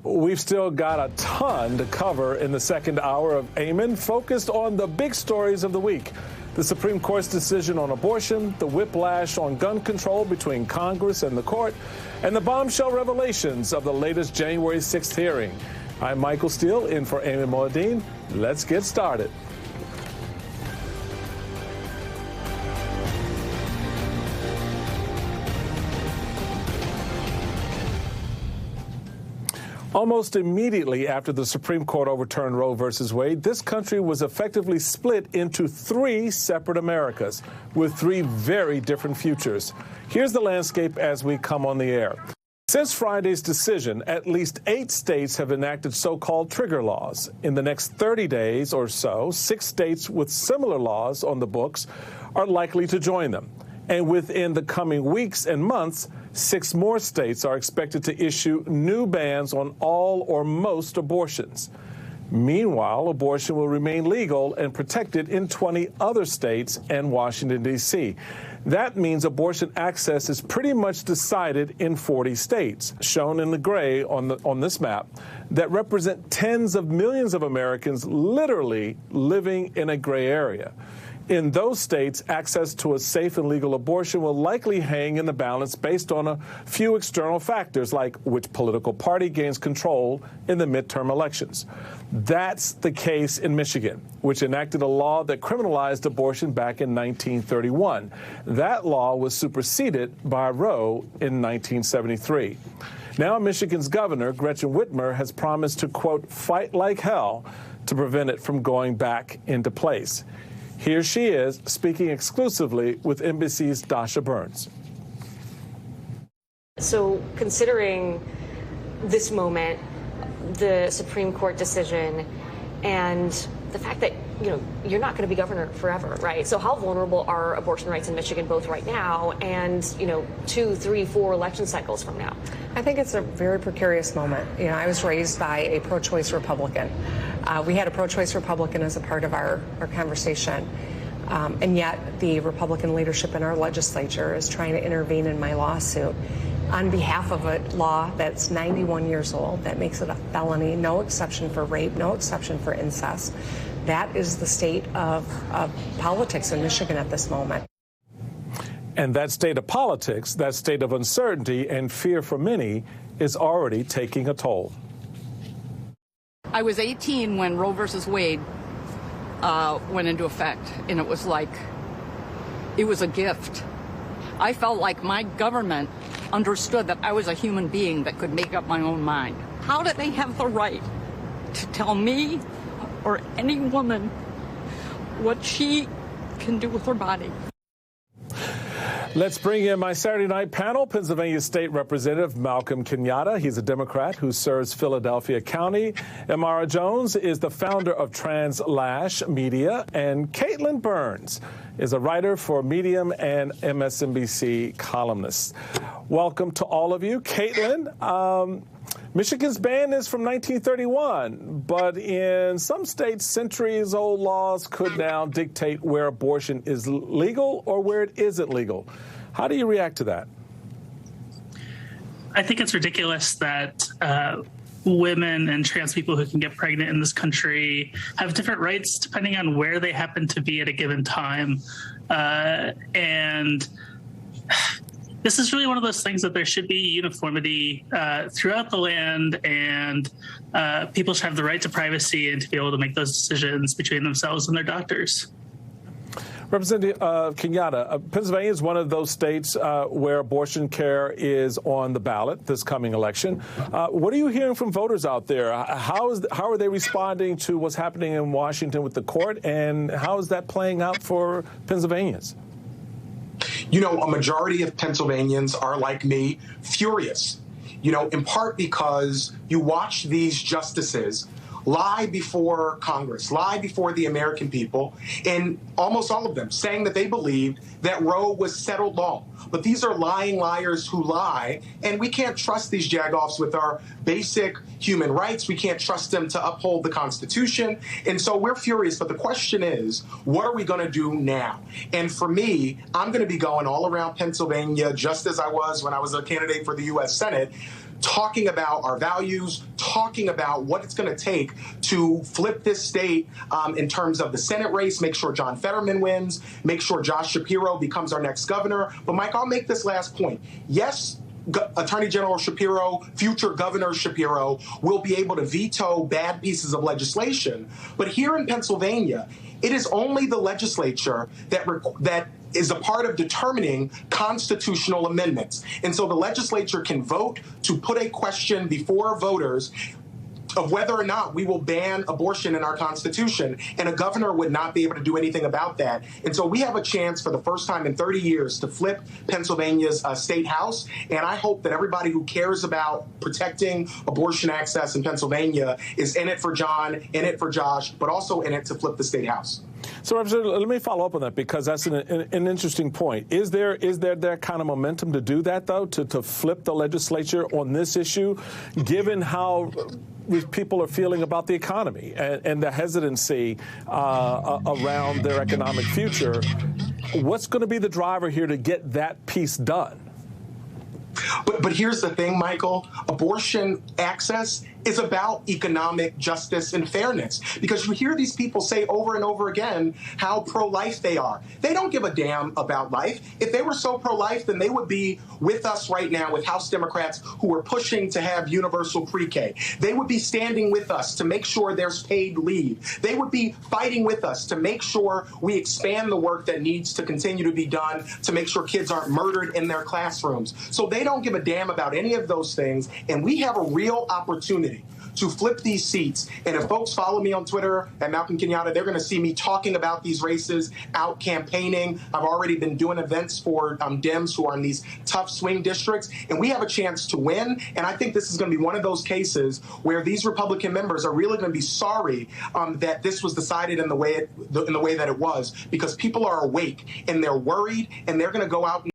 We've still got a ton to cover in the second hour of Ayman, focused on the big stories of the week. The Supreme Court's decision on abortion, the whiplash on gun control between Congress and the court, and the bombshell revelations of the latest January 6th hearing. I'm Michael Steele, in for Ayman Mohyeldin. Let's get started. Almost immediately after the Supreme Court overturned Roe v. Wade, this country was effectively split into three separate Americas with three very different futures. Here's the landscape as we come on the air. Since Friday's decision, at least 8 states have enacted so-called trigger laws. In the next 30 days or so, 6 states with similar laws on the books are likely to join them. And within the coming weeks and months, 6 more states are expected to issue new bans on all or most abortions. Meanwhile, abortion will remain legal and protected in 20 other states and Washington, D.C. That means abortion access is pretty much decided in 40 states, shown in the gray on this map, that represent tens of millions of Americans literally living in a gray area. In those states, access to a safe and legal abortion will likely hang in the balance based on a few external factors, like which political party gains control in the midterm elections. That's the case in Michigan, which enacted a law that criminalized abortion back in 1931. That law was superseded by Roe in 1973. Now, Michigan's governor, Gretchen Whitmer, has promised to, quote, fight like hell to prevent it from going back into place. Here she is, speaking exclusively with NBC's Dasha Burns. So considering this moment, the Supreme Court decision, and the fact that, you're not going to be governor forever, right? So how vulnerable are abortion rights in Michigan both right now and, 2, 3, 4 election cycles from now? I think it's a very precarious moment. I was raised by a pro-choice Republican. We had a pro-choice Republican as a part of our conversation. And yet the Republican leadership in our legislature is trying to intervene in my lawsuit on behalf of a law that's 91 years old, that makes it a felony, no exception for rape, no exception for incest. That is the state of politics in Michigan at this moment. And that state of politics, that state of uncertainty and fear for many, is already taking a toll. I was 18 when Roe versus Wade went into effect, and it was a gift. I felt like my government understood that I was a human being that could make up my own mind. How do they have the right to tell me or any woman what she can do with her body? Let's bring in my Saturday night panel, Pennsylvania State Representative Malcolm Kenyatta. He's a Democrat who serves Philadelphia County. Amara Jones is the founder of Translash Media. And Caitlin Burns is a writer for Medium and MSNBC columnist. Welcome to all of you. Caitlin, Michigan's ban is from 1931, but in some states, centuries-old laws could now dictate where abortion is legal or where it isn't legal. How do you react to that? I think it's ridiculous that women and trans people who can get pregnant in this country have different rights depending on where they happen to be at a given time. And this is really one of those things that there should be uniformity throughout the land, and people should have the right to privacy and to be able to make those decisions between themselves and their doctors. Representative Kenyatta, Pennsylvania is one of those states where abortion care is on the ballot this coming election. What are you hearing from voters out there? How are they responding to what's happening in Washington with the court, and how is that playing out for Pennsylvanians? A majority of Pennsylvanians are, like me, furious, in part because you watch these justices lie before Congress, lie before the American people, and almost all of them saying that they believed that Roe was settled law. But these are lying liars who lie, and we can't trust these jagoffs with our basic human rights. We can't trust them to uphold the Constitution. And so we're furious. But the question is, what are we going to do now? And for me, I'm going to be going all around Pennsylvania, just as I was when I was a candidate for the U.S. Senate, talking about our values, talking about what it's going to take to flip this state in terms of the Senate race, make sure John Fetterman wins, make sure Josh Shapiro becomes our next governor. But, Mike, I'll make this last point. Yes, Attorney General Shapiro, future Governor Shapiro, will be able to veto bad pieces of legislation. But here in Pennsylvania, it is only the legislature that is a part of determining constitutional amendments. And so the legislature can vote to put a question before voters of whether or not we will ban abortion in our Constitution, and a governor would not be able to do anything about that. And so we have a chance for the first time in 30 years to flip Pennsylvania's state house, and I hope that everybody who cares about protecting abortion access in Pennsylvania is in it for John, in it for Josh, but also in it to flip the state house. So, Representative, let me follow up on that, because that's an interesting point. Is there that kind of momentum to do that, though, to flip the legislature on this issue, given how people are feeling about the economy and the hesitancy around their economic future? What's going to be the driver here to get that piece done? But here's the thing, Michael. Abortion access is about economic justice and fairness, because you hear these people say over and over again how pro-life they are. They don't give a damn about life. If they were so pro-life, then they would be with us right now with House Democrats who are pushing to have universal pre-K. They would be standing with us to make sure there's paid leave. They would be fighting with us to make sure we expand the work that needs to continue to be done to make sure kids aren't murdered in their classrooms. So they don't give a damn about any of those things, and we have a real opportunity to flip these seats. And if folks follow me on Twitter at Malcolm Kenyatta, they're going to see me talking about these races, out campaigning. I've already been doing events for Dems who are in these tough swing districts, and we have a chance to win. And I think this is going to be one of those cases where these Republican members are really going to be sorry that this was decided in the way that it was, because people are awake and they're worried, and they're going to go out and